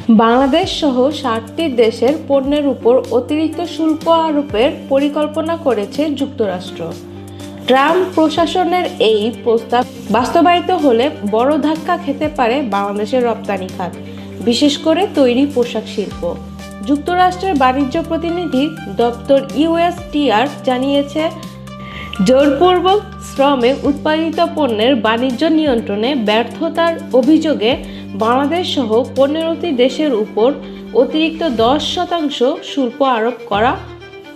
বাংলাদেশ সহ ৬০টি দেশের পণ্যের উপর অতিরিক্ত শুল্ক আরোপের পরিকল্পনা করেছে যুক্তরাষ্ট্র। ট্রাম্প প্রশাসনের এই প্রস্তাব বাস্তবায়িত হলে বড় ধাক্কা খেতে পারে বাংলাদেশের রপ্তানি খাত, বিশেষ করে তৈরি পোশাক শিল্প। যুক্তরাষ্ট্রের বাণিজ্য প্রতিনিধি দপ্তর ইউএসটিআর জানিয়েছে, জোরপূর্বক শ্রমে উৎপাদিত পণ্যের বাণিজ্য নিয়ন্ত্রণে ব্যর্থতার অভিযোগে বাংলাদেশ সহ ১৫টি দেশের উপর অতিরিক্ত ১০% শুল্ক আরোপ করা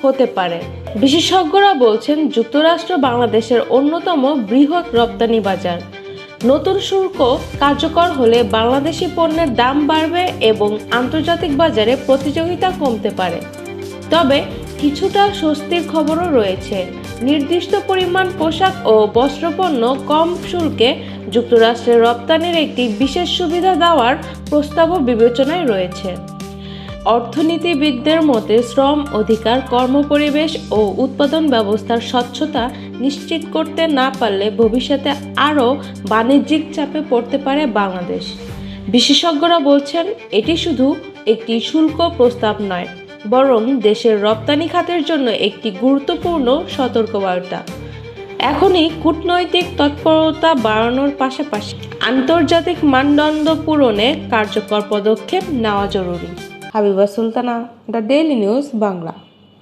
হতে পারে। বিশেষজ্ঞরা বলছেন, যুক্তরাষ্ট্র বাংলাদেশের অন্যতম বৃহৎ রপ্তানি বাজার। নতুন শুল্ক কার্যকর হলে বাংলাদেশি পণ্যের দাম বাড়বে এবং আন্তর্জাতিক বাজারে প্রতিযোগিতা কমতে পারে। তবে কিছুটা স্বস্তির খবরও রয়েছে। নির্দিষ্ট পরিমাণ পোশাক ও বস্ত্রপণ্য কম শুল্কে যুক্তরাষ্ট্রের রপ্তানির একটি বিশেষ সুবিধা দেওয়ার প্রস্তাবও বিবেচনায় রয়েছে। অর্থনীতিবিদদের মতে, শ্রম অধিকার, কর্মপরিবেশ ও উৎপাদন ব্যবস্থার স্বচ্ছতা নিশ্চিত করতে না পারলে ভবিষ্যতে আরও বাণিজ্যিক চাপে পড়তে পারে বাংলাদেশ। বিশেষজ্ঞরা বলছেন, এটি শুধু একটি শুল্ক প্রস্তাব নয়, বরং দেশের রপ্তানি খাতের জন্য একটি গুরুত্বপূর্ণ সতর্কবার্তা। এখনই কূটনৈতিক তৎপরতা বাড়ানোর পাশাপাশি আন্তর্জাতিক মানদণ্ড পূরণে কার্যকর পদক্ষেপ নেওয়া জরুরি। Habiba Sultana, the daily news Bangla.